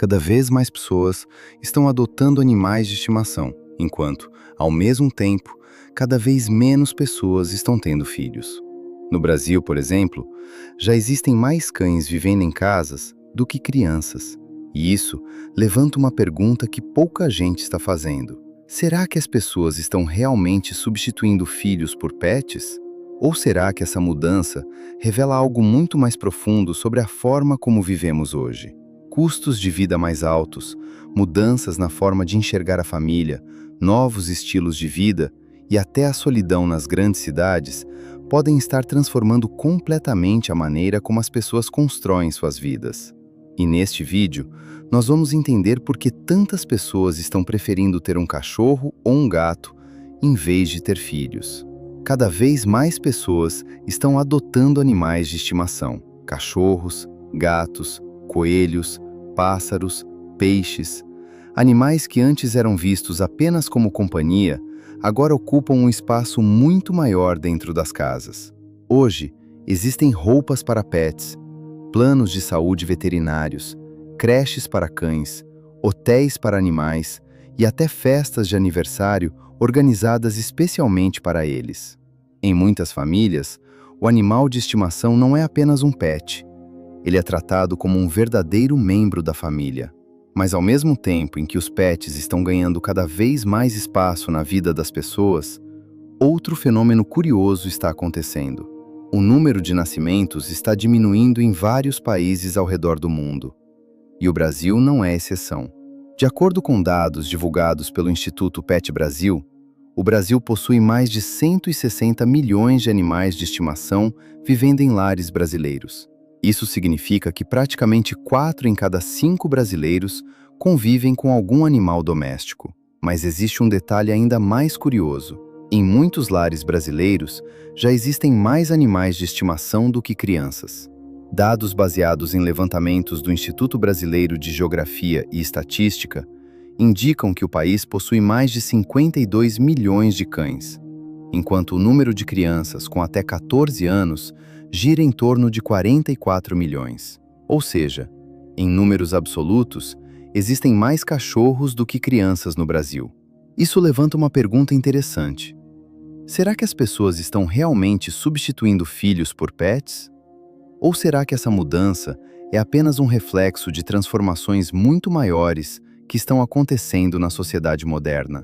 cada vez mais pessoas estão adotando animais de estimação, enquanto, ao mesmo tempo, cada vez menos pessoas estão tendo filhos. No Brasil, por exemplo, já existem mais cães vivendo em casas do que crianças. E isso levanta uma pergunta que pouca gente está fazendo. Será que as pessoas estão realmente substituindo filhos por pets? Ou será que essa mudança revela algo muito mais profundo sobre a forma como vivemos hoje? Custos de vida mais altos, mudanças na forma de enxergar a família, novos estilos de vida e até a solidão nas grandes cidades podem estar transformando completamente a maneira como as pessoas constroem suas vidas. E neste vídeo, nós vamos entender por que tantas pessoas estão preferindo ter um cachorro ou um gato em vez de ter filhos. Cada vez mais pessoas estão adotando animais de estimação: cachorros, gatos, coelhos, pássaros, peixes. Animais que antes eram vistos apenas como companhia, agora ocupam um espaço muito maior dentro das casas. Hoje, existem roupas para pets, planos de saúde veterinários, creches para cães, hotéis para animais e até festas de aniversário organizadas especialmente para eles. Em muitas famílias, o animal de estimação não é apenas um pet. Ele é tratado como um verdadeiro membro da família. Mas ao mesmo tempo em que os pets estão ganhando cada vez mais espaço na vida das pessoas, outro fenômeno curioso está acontecendo. O número de nascimentos está diminuindo em vários países ao redor do mundo. E o Brasil não é exceção. De acordo com dados divulgados pelo Instituto Pet Brasil, o Brasil possui mais de 160 milhões de animais de estimação vivendo em lares brasileiros. Isso significa que praticamente 4 em cada 5 brasileiros convivem com algum animal doméstico. Mas existe um detalhe ainda mais curioso. Em muitos lares brasileiros, já existem mais animais de estimação do que crianças. Dados baseados em levantamentos do Instituto Brasileiro de Geografia e Estatística indicam que o país possui mais de 52 milhões de cães, enquanto o número de crianças com até 14 anos gira em torno de 44 milhões. Ou seja, em números absolutos, existem mais cachorros do que crianças no Brasil. Isso levanta uma pergunta interessante. Será que as pessoas estão realmente substituindo filhos por pets? Ou será que essa mudança é apenas um reflexo de transformações muito maiores que estão acontecendo na sociedade moderna?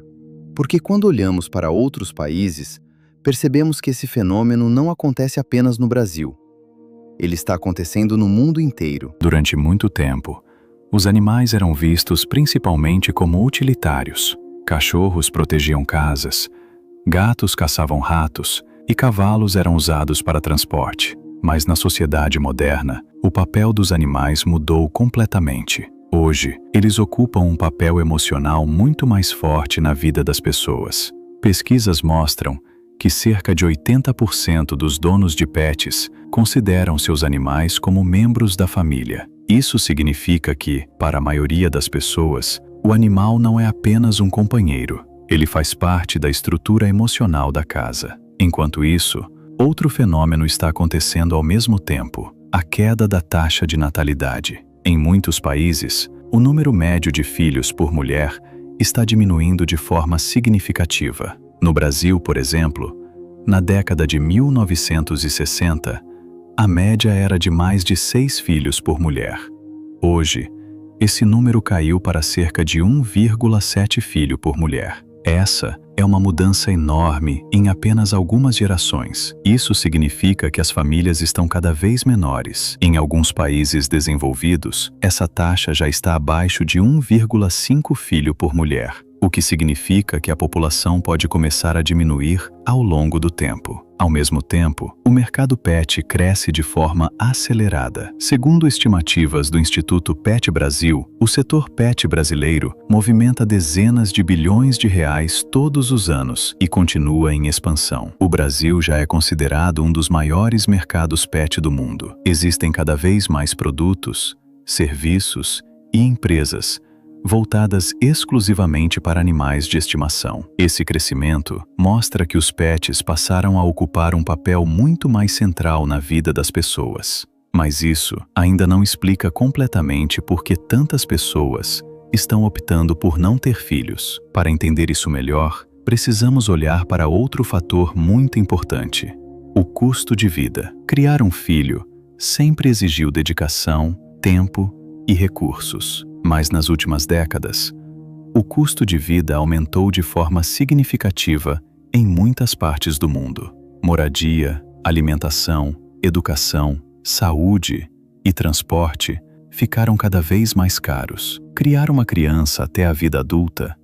Porque quando olhamos para outros países, percebemos que esse fenômeno não acontece apenas no Brasil. Ele está acontecendo no mundo inteiro. Durante muito tempo, os animais eram vistos principalmente como utilitários. Cachorros protegiam casas, gatos caçavam ratos e cavalos eram usados para transporte. Mas na sociedade moderna, o papel dos animais mudou completamente. Hoje, eles ocupam um papel emocional muito mais forte na vida das pessoas. Pesquisas mostram que cerca de 80% dos donos de pets consideram seus animais como membros da família. Isso significa que, para a maioria das pessoas, o animal não é apenas um companheiro. Ele faz parte da estrutura emocional da casa. Enquanto isso, outro fenômeno está acontecendo ao mesmo tempo: a queda da taxa de natalidade. Em muitos países, o número médio de filhos por mulher está diminuindo de forma significativa. No Brasil, por exemplo, na década de 1960, a média era de mais de 6 filhos por mulher. Hoje, esse número caiu para cerca de 1,7 filho por mulher. Essa é uma mudança enorme em apenas algumas gerações. Isso significa que as famílias estão cada vez menores. Em alguns países desenvolvidos, essa taxa já está abaixo de 1,5 filho por mulher, o que significa que a população pode começar a diminuir ao longo do tempo. Ao mesmo tempo, o mercado pet cresce de forma acelerada. Segundo estimativas do Instituto Pet Brasil, o setor pet brasileiro movimenta dezenas de bilhões de reais todos os anos e continua em expansão. O Brasil já é considerado um dos maiores mercados pet do mundo. Existem cada vez mais produtos, serviços e empresas voltadas exclusivamente para animais de estimação. Esse crescimento mostra que os pets passaram a ocupar um papel muito mais central na vida das pessoas. Mas isso ainda não explica completamente por que tantas pessoas estão optando por não ter filhos. Para entender isso melhor, precisamos olhar para outro fator muito importante: o custo de vida. Criar um filho sempre exigiu dedicação, tempo e recursos. Mas nas últimas décadas, o custo de vida aumentou de forma significativa em muitas partes do mundo. Moradia, alimentação, educação, saúde e transporte ficaram cada vez mais caros. Criar uma criança até a vida adulta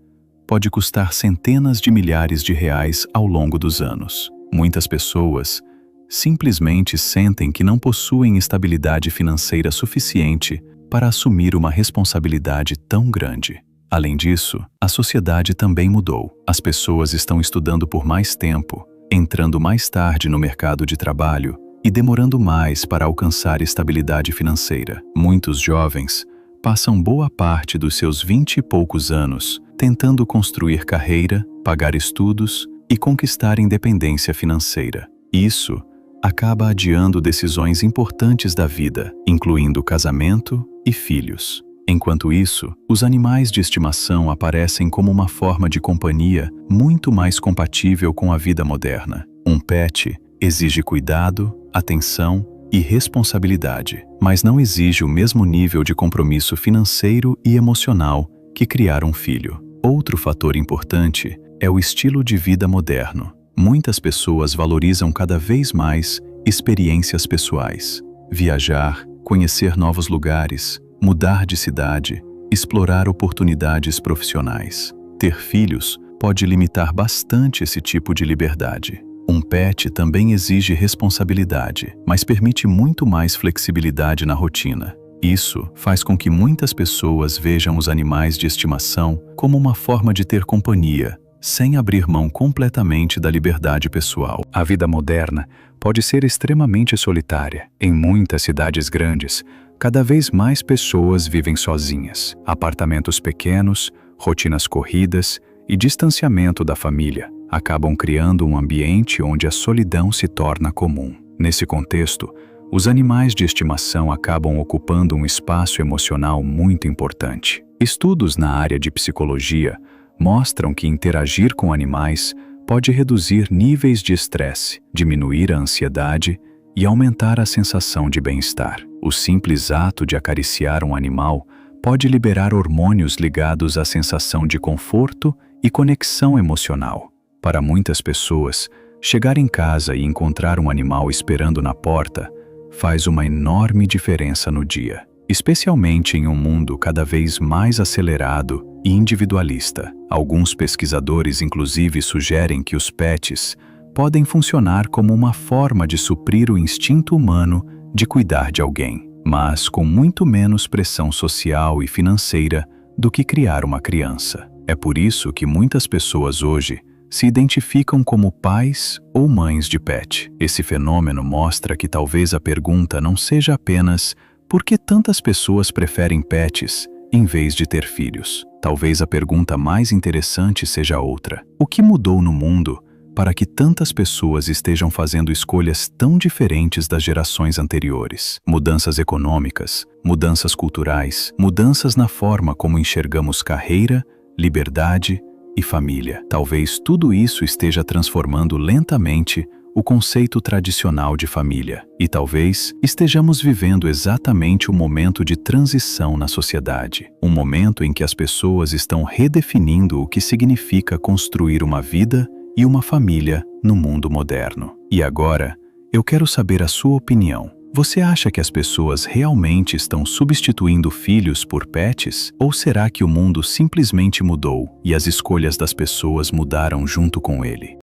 pode custar centenas de milhares de reais ao longo dos anos. Muitas pessoas simplesmente sentem que não possuem estabilidade financeira suficiente para assumir uma responsabilidade tão grande. Além disso, a sociedade também mudou. As pessoas estão estudando por mais tempo, entrando mais tarde no mercado de trabalho e demorando mais para alcançar estabilidade financeira. Muitos jovens passam boa parte dos seus 20 e poucos anos tentando construir carreira, pagar estudos e conquistar independência financeira. Isso acaba adiando decisões importantes da vida, incluindo casamento e filhos. Enquanto isso, os animais de estimação aparecem como uma forma de companhia muito mais compatível com a vida moderna. Um pet exige cuidado, atenção e responsabilidade, mas não exige o mesmo nível de compromisso financeiro e emocional que criar um filho. Outro fator importante é o estilo de vida moderno. Muitas pessoas valorizam cada vez mais experiências pessoais. Viajar, conhecer novos lugares, mudar de cidade, explorar oportunidades profissionais. Ter filhos pode limitar bastante esse tipo de liberdade. Um pet também exige responsabilidade, mas permite muito mais flexibilidade na rotina. Isso faz com que muitas pessoas vejam os animais de estimação como uma forma de ter companhia, sem abrir mão completamente da liberdade pessoal. A vida moderna pode ser extremamente solitária. Em muitas cidades grandes, cada vez mais pessoas vivem sozinhas. Apartamentos pequenos, rotinas corridas e distanciamento da família acabam criando um ambiente onde a solidão se torna comum. Nesse contexto, os animais de estimação acabam ocupando um espaço emocional muito importante. Estudos na área de psicologia mostram que interagir com animais pode reduzir níveis de estresse, diminuir a ansiedade e aumentar a sensação de bem-estar. O simples ato de acariciar um animal pode liberar hormônios ligados à sensação de conforto e conexão emocional. Para muitas pessoas, chegar em casa e encontrar um animal esperando na porta faz uma enorme diferença no dia, especialmente em um mundo cada vez mais acelerado e individualista. Alguns pesquisadores inclusive sugerem que os pets podem funcionar como uma forma de suprir o instinto humano de cuidar de alguém, mas com muito menos pressão social e financeira do que criar uma criança. É por isso que muitas pessoas hoje se identificam como pais ou mães de pet. Esse fenômeno mostra que talvez a pergunta não seja apenas por que tantas pessoas preferem pets em vez de ter filhos. Talvez a pergunta mais interessante seja outra: o que mudou no mundo para que tantas pessoas estejam fazendo escolhas tão diferentes das gerações anteriores? Mudanças econômicas, mudanças culturais, mudanças na forma como enxergamos carreira, liberdade e família. Talvez tudo isso esteja transformando lentamente o conceito tradicional de família. E talvez estejamos vivendo exatamente um momento de transição na sociedade. Um momento em que as pessoas estão redefinindo o que significa construir uma vida e uma família no mundo moderno. E agora, eu quero saber a sua opinião. Você acha que as pessoas realmente estão substituindo filhos por pets? Ou será que o mundo simplesmente mudou e as escolhas das pessoas mudaram junto com ele?